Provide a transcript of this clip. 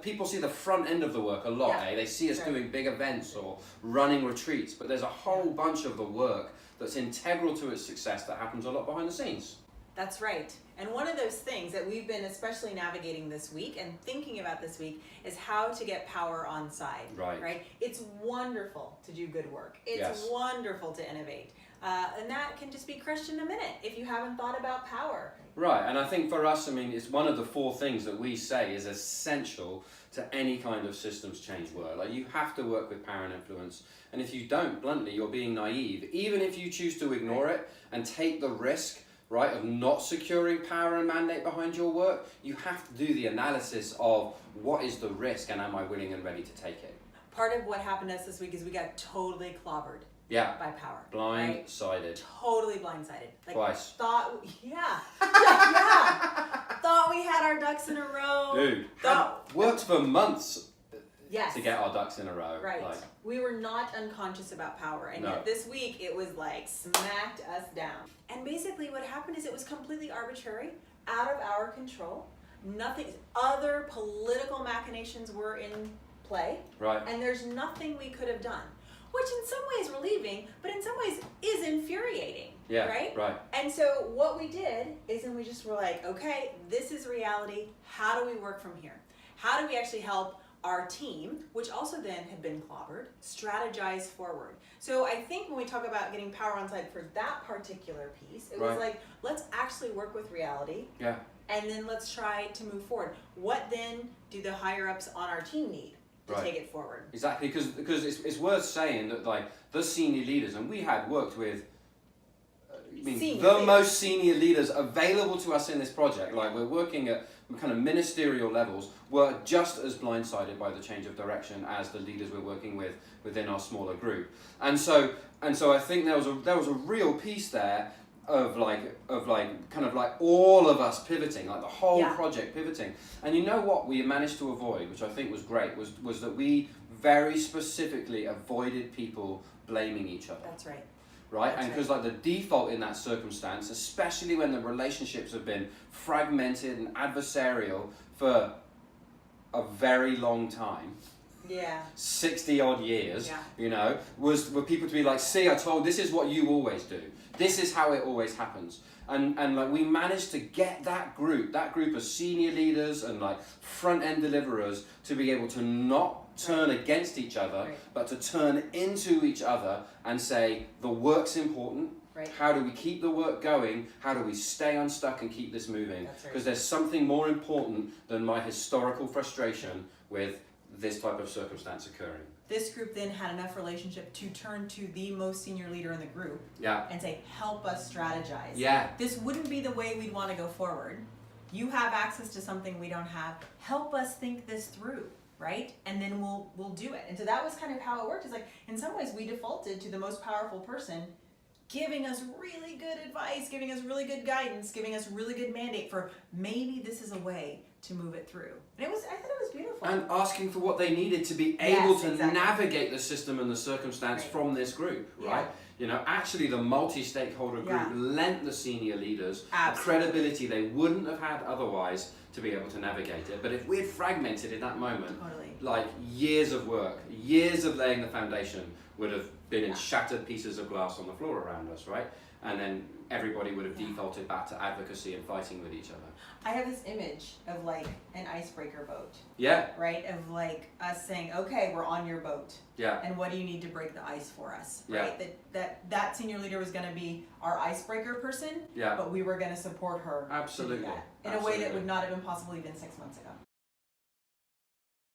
People see the front end of the work a lot, They see us doing big events or running retreats, but there's a whole bunch of the work that's integral to its success that happens a lot behind the scenes. That's right. And one of those things that we've been especially navigating this week and thinking about this week is how to get power on side. Right? It's wonderful to do good work. It's wonderful to innovate. And that can just be crushed in a minute if you haven't thought about power. Right, and I think for us, it's one of the 4 things that we say is essential to any kind of systems change work. Like, you have to work with power and influence, and if you don't, bluntly, you're being naive. Even if you choose to ignore it and take the risk, right, of not securing power and mandate behind your work, you have to do the analysis of what is the risk and am I willing and ready to take it. Part of what happened to us this week is we got totally clobbered. By power. Blindsided. Totally blindsided. Twice. Thought we had our ducks in a row. Dude, worked for months to get our ducks in a row. Right. We were not unconscious about power, and yet this week it was smacked us down. And basically what happened is it was completely arbitrary, out of our control. Nothing, other political machinations were in play. Right. And there's nothing we could have done. Which in some ways relieving, but in some ways is infuriating. Right? And so what we did is we just were okay, this is reality. How do we work from here? How do we actually help our team, which also then had been clobbered, strategize forward? So I think when we talk about getting power on side for that particular piece, it was let's actually work with reality. And then let's try to move forward. What then do the higher ups on our team need to take it forward? Exactly, because it's worth saying that the senior leaders, and we had worked with most senior leaders available to us in this project, we're working at kind of ministerial levels, were just as blindsided by the change of direction as the leaders we're working with within our smaller group. And so I think there was a real piece there of all of us pivoting, the whole project pivoting. And you know what we managed to avoid, which I think was great, was that we very specifically avoided people blaming each other. That's right. Right? And because the default in that circumstance, especially when the relationships have been fragmented and adversarial for a very long time, 60 odd years, were people to be see, I told, this is what you always do. This is how it always happens. And we managed to get that group of senior leaders and front end deliverers to be able to not turn against each other, but to turn into each other and say, the work's important. How do we keep the work going? How do we stay unstuck and keep this moving? Because there's something more important than my historical frustration with this type of circumstance occurring. This group then had enough relationship to turn to the most senior leader in the group and say, help us strategize. This wouldn't be the way we'd want to go forward. You have access to something we don't have. Help us think this through. Right? And then we'll do it. And so that was kind of how it worked. It's in some ways we defaulted to the most powerful person giving us really good advice, giving us really good guidance, giving us really good mandate for maybe this is a way to move it through. And I thought it was beautiful. And asking for what they needed to be able to navigate the system and the circumstance from this group, right? Actually the multi-stakeholder group lent the senior leaders a credibility they wouldn't have had otherwise to be able to navigate it. But if we had fragmented in that moment, years of work, years of laying the foundation would have been in shattered pieces of glass on the floor around us, right? And then everybody would have defaulted back to advocacy and fighting with each other. I have this image of an icebreaker boat. Right? Of us saying, okay, we're on your boat. And what do you need to break the ice for us? Right? That senior leader was going to be our icebreaker person, but we were going to support her. Absolutely. To do that in a way that would not have been possible even 6 months ago.